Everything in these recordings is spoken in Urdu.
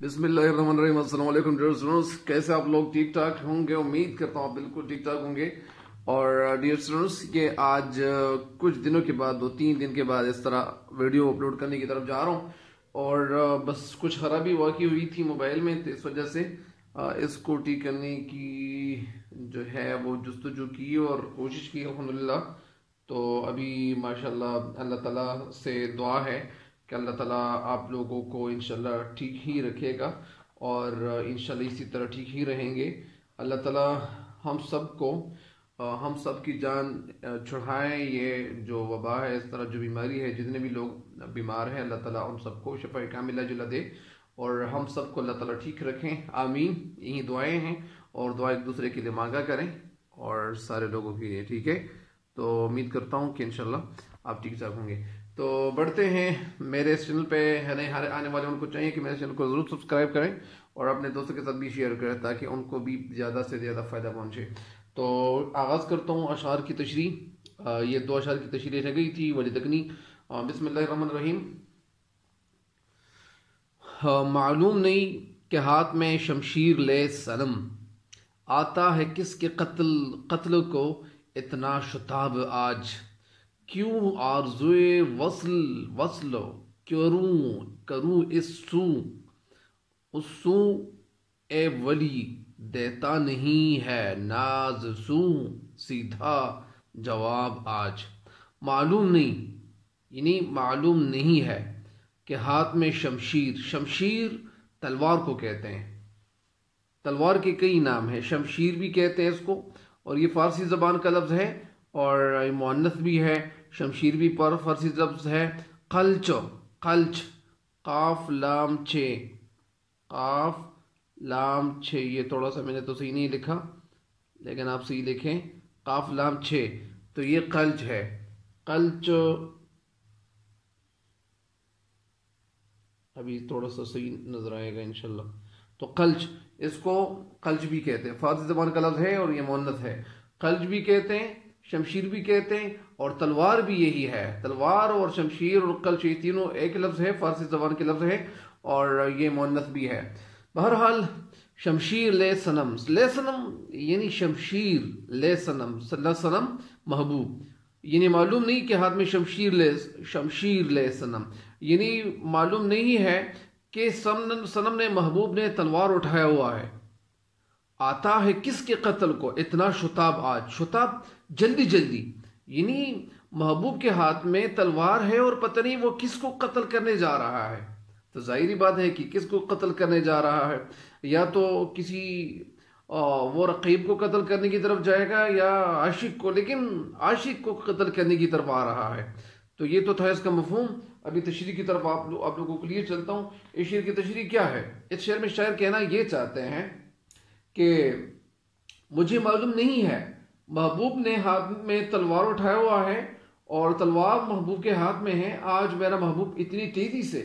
بسم اللہ الرحمن الرحیم۔ السلام علیکم ڈیئر اسٹوڈنٹس، کیسے آپ لوگ ٹھیک ٹھاک ہوں گے؟ امید کرتا ہوں آپ بالکل ٹھیک ٹھاک ہوں گے۔ اور ڈیئر اسٹوڈنٹس، یہ آج کچھ دنوں کے بعد 2-3 دن کے بعد اس طرح ویڈیو اپلوڈ کرنے کی طرف جا رہا ہوں، اور بس کچھ خرابی واقع ہوئی تھی موبائل میں، تو اس وجہ سے اس کو ٹھیک کرنے کی جو ہے وہ جستجو کی اور کوشش کی الحمدللہ۔ تو ابھی ماشاءاللہ اللہ تعالیٰ سے دعا ہے کہ اللہ تعالیٰ آپ لوگوں کو انشاءاللہ ٹھیک ہی رکھے گا، اور انشاءاللہ اسی طرح ٹھیک ہی رہیں گے۔ اللہ تعالیٰ ہم سب کی جان چھڑائیں۔ یہ جو وبا ہے، اس طرح جو بیماری ہے، جتنے بھی لوگ بیمار ہیں، اللہ تعالیٰ ان سب کو شفا کاملہ عاجلہ دے، اور ہم سب کو اللہ تعالیٰ ٹھیک رکھیں، آمین۔ یہی دعائیں ہیں، اور دعا ایک دوسرے کے لیے مانگا کریں، اور سارے لوگوں کے لیے، ٹھیک ہے؟ تو امید کرتا ہوں کہ انشاءاللہ آپ ٹھیک ٹھاک ہوں گے۔ تو بڑھتے ہیں میرے اس چینل پہ، آنے والے ان کو چاہیے کہ میرے چینل کو ضرور سبسکرائب کریں، اور اپنے دوستوں کے ساتھ بھی شیئر کریں تاکہ ان کو بھی زیادہ سے زیادہ فائدہ پہنچے۔ تو آغاز کرتا ہوں اشعار کی تشریح۔ یہ 2 اشعار کی تشریح رہ گئی تھی، ولیدکنی۔ بسم اللہ الرحمن الرحیم۔ معلوم نہیں کہ ہاتھ میں شمشیر لے صنم، آتا ہے کس کے قتل کو اتنا شتاب آج، کیوں آرزوئے وصل کروں اس سو اے ولی، دیتا نہیں ہے ناز سو سیدھا جواب آج۔ معلوم نہیں، یعنی معلوم نہیں ہے کہ ہاتھ میں شمشیر تلوار کو کہتے ہیں۔ تلوار کے کئی نام ہیں، شمشیر بھی کہتے ہیں اس کو، اور یہ فارسی زبان کا لفظ ہے، اور مؤنث بھی ہے۔ شمشیر بھی فارسی لفظ ہے۔ قلچ قاف لام چھ، یہ تھوڑا سا میں نے تو صحیح نہیں لکھا، لیکن آپ صحیح لکھیں، قاف لام 6، تو یہ قلچ ہے۔ قلچ ابھی تھوڑا سا صحیح نظر آئے گا انشاءاللہ۔ تو قلچ، اس کو قلچ بھی کہتے ہیں، فارسی زبان کا لفظ ہے اور یہ مؤنث ہے۔ قلچ بھی کہتے ہیں، شمشیر بھی کہتے ہیں، اور تلوار بھی یہی ہے۔ تلوار اور شمشیر اور قلچ یہ تینوں ایک لفظ ہے، فارسی زبان کے لفظ ہے، اور یہ مؤنث بھی ہے۔ بہرحال شمشیر لے صنم یعنی شمشیر لے صنم محبوب، یعنی معلوم نہیں کہ ہاتھ میں شمشیر لے صنم، یعنی معلوم نہیں ہے کہ صنم نے، محبوب نے تلوار اٹھایا ہوا ہے۔ آتا ہے کس کے قتل کو اتنا شتاب آج، شتاب جلدی، یعنی محبوب کے ہاتھ میں تلوار ہے، اور پتہ نہیں وہ کس کو قتل کرنے جا رہا ہے۔ تو ظاہری بات ہے کہ کس کو قتل کرنے جا رہا ہے، یا تو کسی وہ رقیب کو قتل کرنے کی طرف جائے گا، یا عاشق کو، لیکن عاشق کو قتل کرنے کی طرف آ رہا ہے۔ تو یہ تو تھا اس کا مفہوم۔ ابھی تشریح کی طرف آپ لوگوں کے لیے چلتا ہوں۔ اس شعر کی تشریح کیا ہے؟ اس شعر میں شاعر کہنا یہ چاہتے ہیں کہ مجھے معلوم نہیں ہے، محبوب نے ہاتھ میں تلوار اٹھایا ہوا ہے، اور تلوار محبوب کے ہاتھ میں ہے۔ آج میرا محبوب اتنی تیزی سے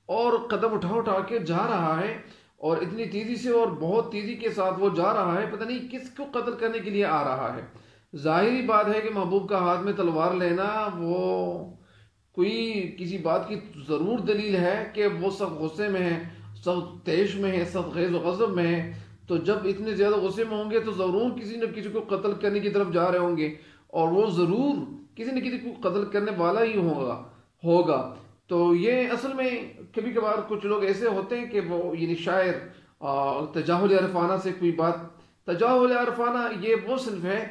اور قدم اٹھا کے جا رہا ہے، اور اتنی تیزی سے اور بہت تیزی کے ساتھ وہ جا رہا ہے، پتہ نہیں کس کو قتل کرنے کے لیے آ رہا ہے۔ ظاہری بات ہے کہ محبوب کا ہاتھ میں تلوار لینا وہ کوئی کسی بات کی ضرور دلیل ہے کہ وہ سخت غصے میں ہے، سخت تیش میں ہے، سخت غیظ و غضب میں ہے۔ تو جب اتنے زیادہ غصے میں ہوں گے تو ضرور کسی نہ کسی کو قتل کرنے کی طرف جا رہے ہوں گے، اور وہ ضرور کسی نہ کسی کو قتل کرنے والا ہی ہوگا۔ تو یہ اصل میں کبھی کبھار کچھ لوگ ایسے ہوتے ہیں کہ وہ، یعنی شاعر تجاہل عرفانہ سے کوئی بات، تجاہل عرفانہ یہ وہ صنف ہے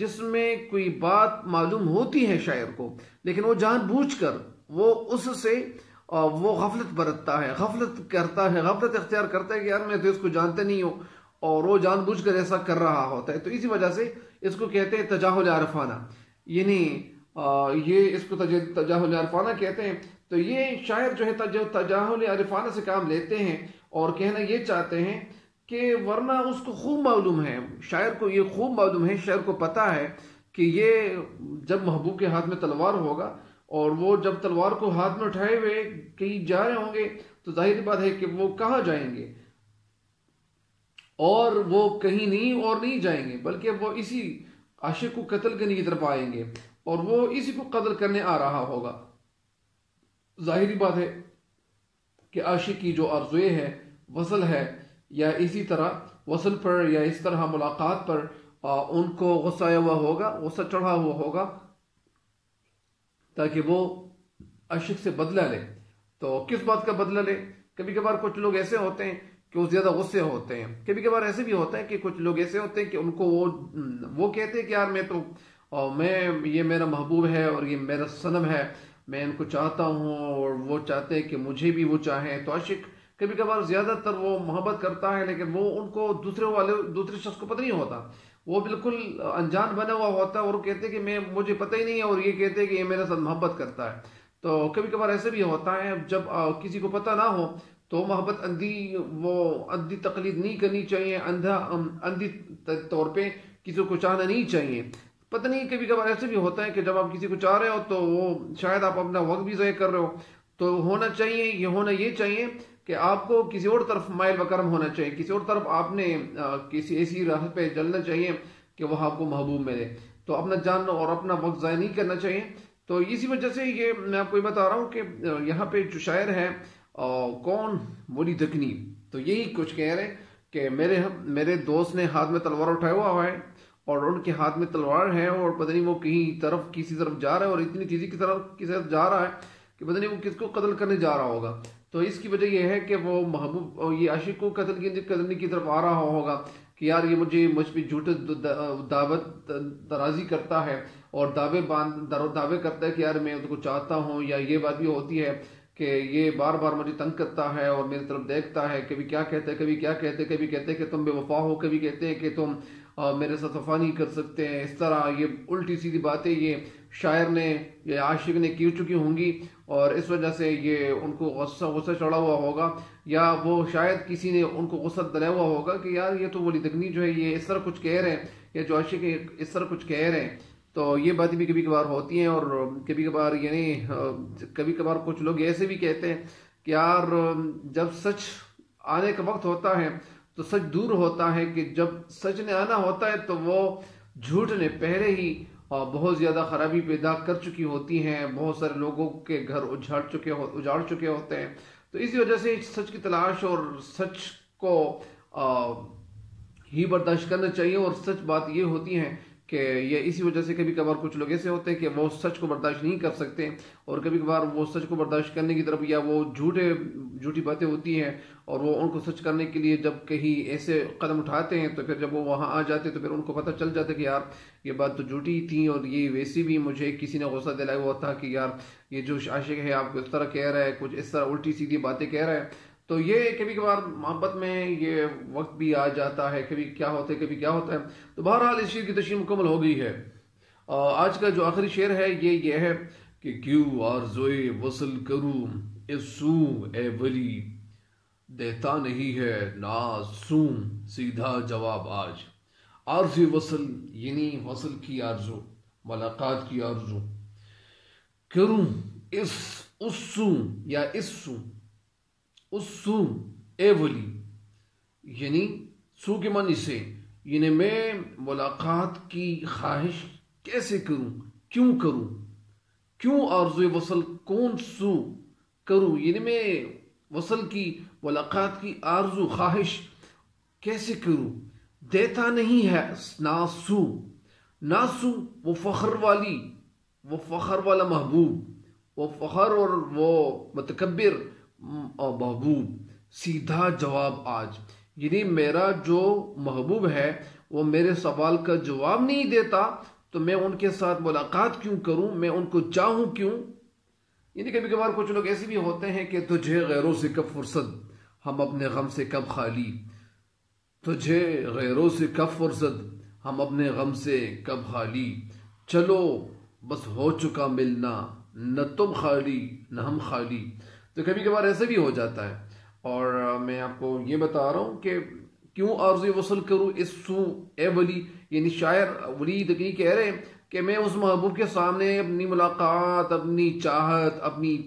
جس میں کوئی بات معلوم ہوتی ہے شاعر کو، لیکن وہ جان بوجھ کر وہ اس سے وہ غفلت برتتا ہے، غفلت اختیار کرتا ہے کہ یار میں تو اس کو جانتے نہیں ہوں، اور وہ جان بوجھ کر ایسا کر رہا ہوتا ہے۔ تو اسی وجہ سے اس کو کہتے ہیں تجاہل عرفانہ، یعنی یہ اس کو تجاہل عرفانہ کہتے ہیں۔ تو یہ شاعر جو ہے تجاہل عرفانہ سے کام لیتے ہیں، اور کہنا یہ چاہتے ہیں کہ ورنہ اس کو خوب معلوم ہے، شاعر کو یہ خوب معلوم ہے، شاعر کو پتہ ہے کہ یہ جب محبوب کے ہاتھ میں تلوار ہوگا، اور وہ جب تلوار کو ہاتھ میں اٹھائے ہوئے کہیں جا رہے ہوں گے، تو ظاہری بات ہے کہ وہ کہاں جائیں گے، اور وہ کہیں نہیں جائیں گے، بلکہ وہ اسی عاشق کو قتل کرنے کی طرف آئیں گے، اور وہ اسی کو قتل کرنے آ رہا ہوگا۔ ظاہری بات ہے کہ عاشق کی جو آرزوئے ہے وصل ہے یا اسی طرح وصل پر یا اس طرح ملاقات پر ان کو غصہ آیا ہوا ہوگا، غصہ چڑھا ہوا ہوگا، تاکہ وہ عاشق سے بدلہ لے. تو کس بات کا بدلہ لے؟ کبھی کبھار کچھ لوگ ایسے ہوتے ہیں کہ وہ زیادہ غصے ہوتے ہیں. کبھی کبھار ایسے بھی ہوتا ہے کہ کچھ لوگ ایسے ہوتے ہیں کہ ان کو وہ کہتے ہیں کہ یار یہ میرا محبوب ہے اور یہ میرا صنم ہے، میں ان کو چاہتا ہوں اور وہ چاہتے ہیں کہ مجھے بھی وہ چاہیں. تو عاشق کبھی کبھار زیادہ تر وہ محبت کرتا ہے، لیکن وہ ان کو دوسرے شخص کو پتہ نہیں ہوتا، وہ بالکل انجان بنا ہوا ہوتا ہے اور وہ کہتے ہیں کہ مجھے پتہ ہی نہیں ہے، اور یہ کہتے ہیں کہ یہ میرے ساتھ محبت کرتا ہے. تو کبھی کبھار ایسے بھی ہوتا ہے جب کسی کو پتہ نہ ہو تو محبت اندھی تقلید نہیں کرنی چاہیے، اندھی طور پہ کسی کو چاہنا نہیں چاہیے. پتہ نہیں کبھی کبھار ایسے بھی ہوتا ہے کہ جب آپ کسی کو چاہ رہے ہو تو وہ شاید آپ اپنا وقت بھی ضائع کر رہے ہو. تو ہونا چاہیے کہ آپ کو کسی اور طرف مائل وکرم ہونا چاہیے، کسی اور طرف آپ نے کسی ایسی راہ پہ چلنا چاہیے کہ وہ آپ کو محبوب ملے. تو اپنا جان اور اپنا وقت ضائع نہیں کرنا چاہیے. تو اسی وجہ سے یہ میں آپ کو یہ بتا رہا ہوں کہ یہاں پہ جو شاعر ہے کون، ولی دکنی، تو یہی کچھ کہہ رہے ہیں کہ میرے دوست نے ہاتھ میں تلوار اٹھایا ہوا ہے اور ان کے ہاتھ میں تلوار ہے اور پتہ نہیں وہ کسی طرف جا رہا ہے اور اتنی تیزی کی طرف جا رہا ہے کہ پتہ نہیں وہ کس کو قتل کرنے جا رہا ہوگا. تو اس کی وجہ یہ ہے کہ وہ محبوب یہ عاشق کو قتل کرنے کی طرف آ رہا ہوگا کہ یار یہ مجھ پہ جھوٹے دعوت درازی کرتا ہے اور دعوے کرتا ہے کہ یار میں اس کو چاہتا ہوں. یا یہ بات بھی ہوتی ہے کہ یہ بار بار مجھے تنگ کرتا ہے اور میری طرف دیکھتا ہے، کبھی کیا کہتے ہیں کبھی کہتے ہیں کہ تم بے وفا ہو، کبھی کہتے ہیں کہ تم میرے ساتھ وفا نہیں کر سکتے ہیں. اس طرح یہ الٹی سیدھی باتیں یہ شاعر نے یا عاشق نے کی چکی ہوں گی اور اس وجہ سے یہ ان کو غصہ چڑھا ہوا ہوگا، یا وہ شاید کسی نے ان کو غصہ دلایا ہوا ہوگا کہ یار یہ تو ولی دکنی جو ہے یہ اس طرح کچھ کہہ رہے ہیں، یا جو عاشق ہے اس طرح کچھ کہہ رہے ہیں. تو یہ باتیں بھی کبھی کبھار ہوتی ہیں. اور کبھی کبھار کچھ لوگ ایسے بھی کہتے ہیں کہ یار جب سچ آنے کا وقت ہوتا ہے تو سچ دور ہوتا ہے، کہ جب سچ نے آنا ہوتا ہے تو وہ جھوٹ نے پہلے ہی بہت زیادہ خرابی پیدا کر چکی ہوتی ہیں، بہت سارے لوگوں کے گھر اجاڑ چکے ہوتے ہیں. تو اسی وجہ سے سچ کی تلاش اور سچ کو ہی برداشت کرنا چاہیے. اور سچ بات یہ ہوتی ہے کہ یہ اسی وجہ سے کبھی کبھار کچھ لوگ ایسے ہوتے ہیں کہ وہ سچ کو برداشت نہیں کر سکتے، اور کبھی کبھار وہ سچ کو برداشت کرنے کی طرف یا وہ جھوٹی باتیں ہوتی ہیں اور وہ ان کو سچ کرنے کے لیے جب کہیں ایسے قدم اٹھاتے ہیں تو پھر جب وہ وہاں آ جاتے تو پھر ان کو پتہ چل جاتا ہے کہ یار یہ بات تو جھوٹی تھی، اور یہ ویسے بھی مجھے کسی نے غصہ دلایا ہوا تھا کہ یار یہ جو عاشق ہے آپ کو اس طرح کہہ رہا ہے، کچھ اس طرح الٹی سیدھی باتیں کہہ رہا ہے. تو یہ کبھی کبھار محبت میں یہ وقت بھی آ جاتا ہے، کبھی کیا ہوتا ہے. تو بہرحال اس شعر کی تشریح مکمل ہو گئی ہے. آج کا جو آخری شعر ہے یہ ہے کہ کیوں آرزوئے وصل کروں اس سو اے ولی، دیتا نہیں ہے ناسوں سیدھا جواب آج. آرزو وصل یعنی وصل کی آرزو، ملاقات کی آرزو، کروں اس سو یا اس سو اے ولی، یعنی سو کے معنی سے یعنی میں ملاقات کی خواہش کیسے کروں، کیوں آرزو وصل کون سو کروں، یعنی میں وصل کی ملاقات کی آرزو خواہش کیسے کروں. دیتا نہیں ہے ناسو وہ فخر والا محبوب، وہ فخر اور وہ متکبر محبوب. سیدھا جواب آج، یعنی میرا جو محبوب ہے وہ میرے سوال کا جواب نہیں دیتا تو میں ان کے ساتھ ملاقات کیوں کروں، میں ان کو چاہوں کیوں. یعنی کبھی کبھار کچھ لوگ ایسے بھی ہوتے ہیں کہ تجھے غیروں سے کب فرصت، ہم اپنے غم سے کب خالی. تجھے غیروں سے کب فرصت، ہم اپنے غم سے کب خالی. چلو بس ہو چکا ملنا، نہ تم خالی نہ ہم خالی. تو کبھی کبھار ایسے بھی ہو جاتا ہے. اور میں آپ کو یہ بتا رہا ہوں کہ کیوں آرزو وصل کروں اس سو اے ولی، یعنی شاعر ولی دکنی کہہ رہے ہیں کہ میں اس محبوب کے سامنے اپنی ملاقات، اپنی چاہت، اپنے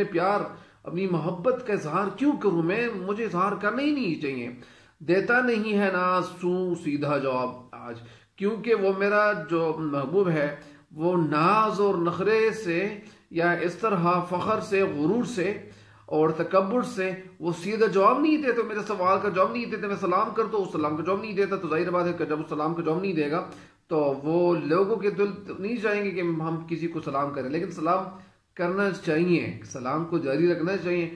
پیار اپنی محبت کا اظہار کیوں کروں، مجھے اظہار کرنا ہی نہیں چاہیے. دیتا نہیں ہے ناسوں سیدھا جواب آج، کیونکہ وہ میرا جو محبوب ہے وہ ناز اور نخرے سے یا اس طرح فخر سے، غرور سے اور تکبر سے وہ سیدھا جواب نہیں دیتے، میرے سوال کا جواب نہیں دیتے، میں سلام کرتا ہوں، سلام کا جواب نہیں دیتا، تو ظاہر بات ہے کہ جب وہ سلام کا جواب نہیں دے گا تو وہ لوگوں کے دل نہیں چاہیں گے کہ ہم کسی کو سلام کریں، لیکن سلام کرنا چاہیے، سلام کو جاری رکھنا چاہیے۔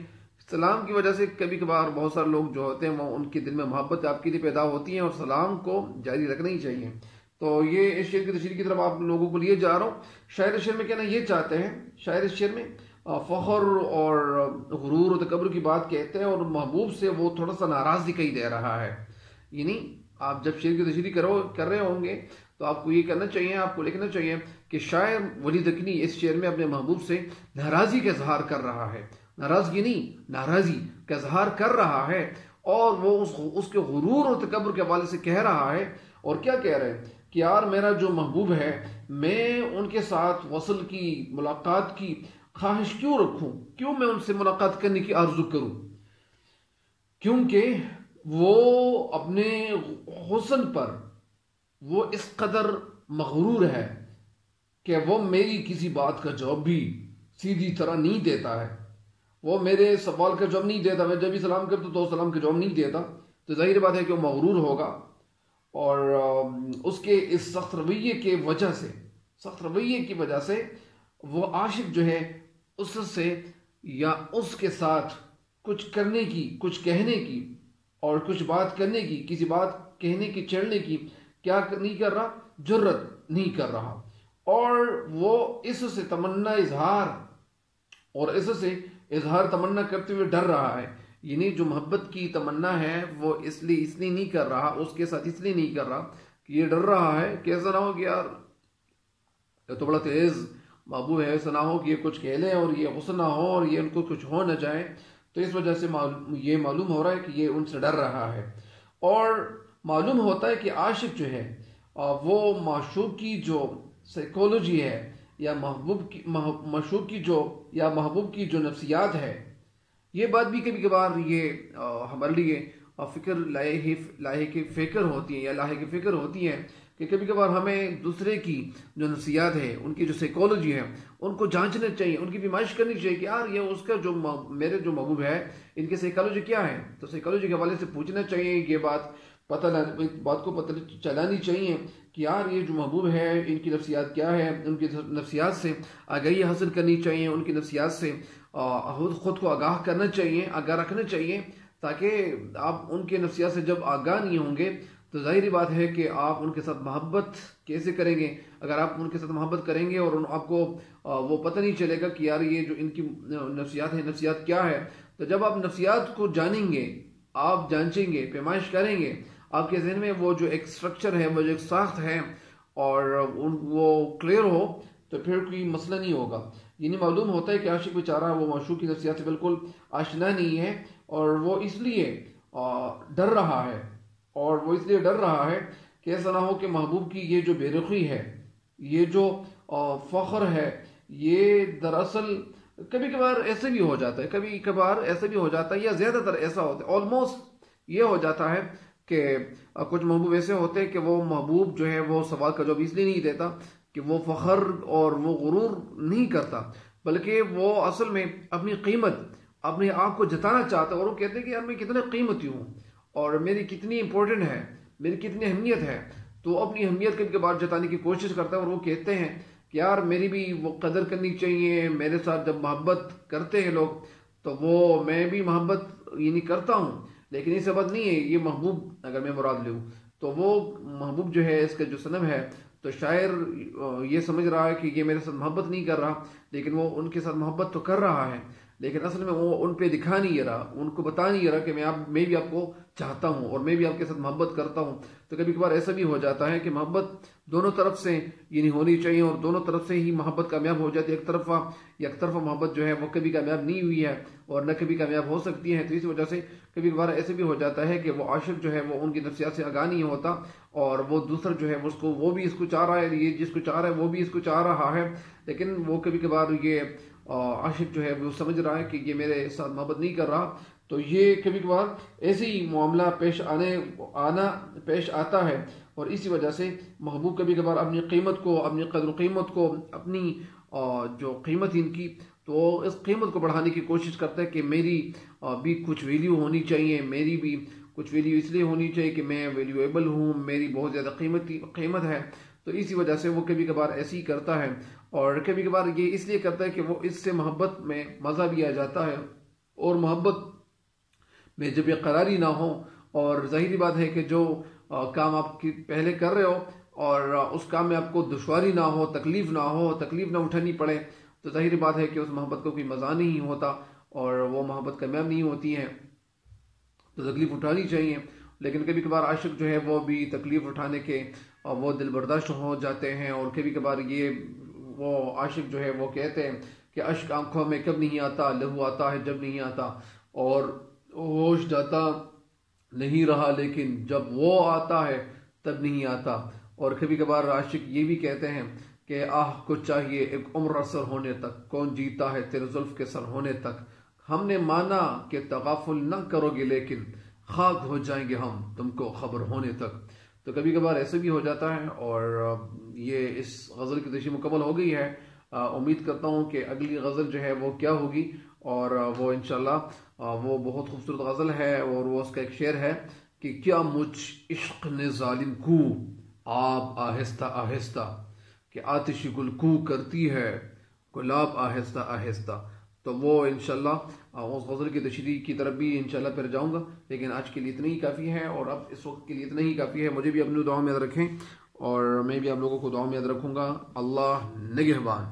سلام کی وجہ سے کبھی کبھار بہت سارے لوگ جو ہوتے ہیں وہ ان کے دل میں محبت آپ کے لیے پیدا ہوتی ہے، اور سلام کو جاری رکھنا ہی چاہیے۔ تو یہ اس شعر کی تشریح کی طرف آپ لوگوں کو لیے جا رہا ہوں۔ شاعر شعر میں کہنا یہ چاہتے ہیں، شاعر شعر میں فخر اور غرور و تکبر کی بات کہتے ہیں، اور محبوب سے وہ تھوڑا سا ناراض دکھائی دے رہا ہے۔ یعنی آپ جب شعر کی تشریح کر رہے ہوں گے تو آپ کو یہ کرنا چاہیے، آپ کو لکھنا چاہیے کہ شاعر ولی دکنی اس شعر میں اپنے محبوب سے ناراضی کا اظہار کر رہا ہے، ناراضگی نہیں، ناراضی کا اظہار کر رہا ہے، اور وہ اس کے غرور اور تکبر کے حوالے سے کہہ رہا ہے۔ اور کیا کہہ رہے ہیں کہ یار میرا جو محبوب ہے، میں ان کے ساتھ وصل کی، ملاقات کی خواہش کیوں رکھوں، کیوں میں ان سے ملاقات کرنے کی آرزو کروں، کیونکہ وہ اپنے حسن پر وہ اس قدر مغرور ہے کہ وہ میری کسی بات کا جواب بھی سیدھی طرح نہیں دیتا ہے، وہ میرے سوال کا جواب نہیں دیتا، میں جب بھی سلام کرتا تو سلام کا جواب نہیں دیتا، تو ظاہر بات ہے کہ وہ مغرور ہوگا، اور اس کے اس سخت رویے کی وجہ سے وہ عاشق جو ہے اس سے یا اس کے ساتھ کچھ کرنے کی، کچھ کہنے کی، اور کچھ بات کرنے کی، کسی بات کہنے کی، چھیڑنے کی کیا نہیں کر رہا، جرت نہیں کر رہا، اور وہ اس سے تمنا اظہار، اور اس سے اظہار تمنا کرتے ہوئے ڈر رہا ہے۔ یعنی جو محبت کی تمنا ہے وہ اس لیے نہیں کر رہا، اس کے ساتھ اس لیے نہیں کر رہا کہ یہ ڈر رہا ہے کہ ایسا نہ ہو کہ یار یہ تو بڑا تیز محبوب ہے، ایسا نہ ہو کہ یہ کچھ کہہ لیں اور یہ غصہ نہ ہو اور یہ ان کو کچھ ہو نہ جائے، تو اس وجہ سے یہ معلوم ہو رہا ہے کہ یہ ان سے ڈر رہا ہے۔ اور معلوم ہوتا ہے کہ عاشق جو ہے وہ معشوق کی جو سائیکولوجی ہے، یا معشوق کی یا محبوب کی جو نفسیات ہے، یہ بات بھی کبھی کبھار یہ ہمارے لیے فکر لاحق فکر ہوتی ہے، یا لاحق فکر ہوتی ہے کہ کبھی کبھار ہمیں دوسرے کی جو نفسیات ہے، ان کی جو سائیکولوجی ہے، ان کو جانچنا چاہیے، ان کی پیمائش کرنی چاہیے کہ یار یہ اس کا جو میرے جو محبوب ہے ان کی سائیکولوجی کیا ہے، تو سائیکولوجی کے حوالے سے پوچھنا چاہیے، یہ بات کو پتہ چلانی چاہیے کہ یار یہ جو محبوب ہے ان کی نفسیات کیا ہے، ان کی نفسیات سے آگاہی حاصل کرنی چاہیے، ان کی نفسیات سے خود کو آگاہ کرنا چاہیے، آگاہ رکھنا چاہیے، تاکہ آپ ان کے نفسیات سے جب آگاہ نہیں ہوں گے تو ظاہری بات ہے کہ آپ ان کے ساتھ محبت کیسے کریں گے۔ اگر آپ ان کے ساتھ محبت کریں گے اور آپ کو وہ پتہ نہیں چلے گا کہ یار یہ جو ان کی نفسیات ہے، نفسیات کیا ہے، تو جب آپ نفسیات کو جانیں گے، آپ جانچیں گے، پیمائش کریں گے، آپ کے ذہن میں وہ جو ایک سٹرکچر ہے، وہ جو ایک ساخت ہے، اور وہ کلیئر ہو، تو پھر کوئی مسئلہ نہیں ہوگا۔ یعنی معلوم ہوتا ہے کہ عاشق بیچارہ وہ معشوق کی نفسیات سے بالکل آشنا نہیں ہے، اور وہ اس لیے ڈر رہا ہے، کہ ایسا نہ ہو کہ محبوب کی یہ جو بے رخی ہے، یہ جو فخر ہے، یہ دراصل کبھی کبھار ایسے بھی ہو جاتا ہے، یا زیادہ تر ایسا ہوتا ہے، آلموسٹ یہ ہو جاتا ہے کہ کچھ محبوب ایسے ہوتے ہیں کہ وہ محبوب جو ہے وہ سوال کا جواب اس لیے نہیں دیتا کہ وہ فخر اور وہ غرور نہیں کرتا، بلکہ وہ اصل میں اپنی قیمت، اپنے آپ کو جتانا چاہتا ہے، اور وہ کہتے ہیں کہ یار میں کتنے قیمتی ہوں، اور میری کتنی امپورٹنٹ ہے، میری کتنی اہمیت ہے، تو اپنی اہمیت کے بعد جتانے کی کوشش کرتا ہے، اور وہ کہتے ہیں کہ یار میری بھی وہ قدر کرنی چاہیے، میرے ساتھ جب محبت کرتے ہیں لوگ تو وہ میں بھی محبت یعنی کرتا ہوں، لیکن یہ سبب نہیں ہے، یہ محبوب اگر میں مراد لوں تو وہ محبوب جو ہے اس کا جو صنم ہے، تو شاعر یہ سمجھ رہا ہے کہ یہ میرے ساتھ محبت نہیں کر رہا، لیکن وہ ان کے ساتھ محبت تو کر رہا ہے، لیکن اصل میں وہ ان پہ دکھا نہیں رہا، ان کو بتا نہیں رہا کہ میں بھی آپ کو چاہتا ہوں اور میں بھی آپ کے ساتھ محبت کرتا ہوں۔ تو کبھی کبھار ایسا بھی ہو جاتا ہے کہ محبت دونوں طرف سے یعنی ہونی چاہیے، اور دونوں طرف سے ہی محبت کامیاب ہو جاتی ہے، ایک طرفہ محبت جو ہے وہ کبھی کامیاب نہیں ہوئی ہے اور نہ کبھی کامیاب ہو سکتی ہے، تو اس وجہ سے کبھی کبھار ایسے بھی ہو جاتا ہے کہ وہ عاشق جو ہے وہ ان کی نفسیات سے آگاہ نہیں ہوتا، اور وہ دوسرا جو ہے وہ بھی اس کو چاہ رہا ہے، یہ جس کو چاہ رہا ہے وہ بھی اس کو چاہ رہا ہے، لیکن وہ کبھی کبھار یہ عاشق جو ہے وہ سمجھ رہا ہے کہ یہ میرے ساتھ محبت نہیں کر رہا، تو یہ کبھی کبھار ایسے ہی معاملہ پیش آتا ہے، اور اسی وجہ سے محبوب کبھی کبھار اپنی قیمت کو، اپنی قدر و قیمت کو، اپنی جو قیمت ان کی تو اس قیمت کو بڑھانے کی کوشش کرتا ہے کہ میری بھی کچھ ویلیو ہونی چاہیے، میری بھی کچھ ویلیو اس لیے ہونی چاہیے کہ میں ویلیویبل ہوں، میری بہت زیادہ قیمت ہے. تو اسی وجہ سے وہ کبھی کبھار ایسے ہی کرتا ہے، اور کبھی کبھار یہ اس لیے کرتا ہے کہ وہ اس سے محبت میں مزہ بھی آ جاتا ہے، اور محبت میں جب یہ قراری نہ ہو، اور ظاہری بات ہے کہ جو کام آپ کی پہلے کر رہے ہو اور اس کام میں آپ کو دشواری نہ ہو، تکلیف نہ اٹھانی پڑے، تو ظاہری بات ہے کہ اس محبت کو کوئی مزہ نہیں ہوتا اور وہ محبت کامیاب نہیں ہوتی ہے. تو تکلیف اٹھانی چاہیے. لیکن کبھی کبھار عاشق جو ہے وہ بھی تکلیف اٹھانے کے وہ دل برداشت ہو جاتے ہیں، اور کبھی کبھار وہ عاشق جو ہے وہ کہتے ہیں کہ اشک آنکھوں میں کب نہیں آتا، لہو آتا ہے جب نہیں آتا، اور ہوش جاتا نہیں رہا لیکن جب وہ آتا ہے تب نہیں آتا. اور کبھی کبھار عاشق یہ بھی کہتے ہیں کہ کو چاہیے ایک عمر اثر ہونے تک، کون جیتا ہے تیرے زلف کے سر ہونے تک. ہم نے مانا کہ تغافل نہ کرو گے لیکن خاک ہو جائیں گے ہم تم کو خبر ہونے تک. تو کبھی کبھار ایسے بھی ہو جاتا ہے. اور یہ اس غزل کی تشریح مکمل ہو گئی ہے. امید کرتا ہوں کہ اگلی غزل جو ہے وہ کیا ہوگی، اور وہ انشاءاللہ وہ بہت خوبصورت غزل ہے. اور وہ اس کا ایک شعر ہے کہ کیا مجھ عشق نے ظالم کو آپ آہستہ آہستہ، کہ آتش گل کو کرتی ہے گلاب آہستہ آہستہ. تو وہ انشاءاللہ اس غزل کی تشریح کی طرف بھی انشاءاللہ پھر جاؤں گا، لیکن آج کے لیے اتنا ہی کافی ہے، اور اب اس وقت کے لیے اتنا ہی کافی ہے. مجھے بھی اپنی دعاؤں میں یاد رکھیں، اور میں بھی آپ لوگوں کو دعاؤں میں یاد رکھوں گا. اللہ نگہبان.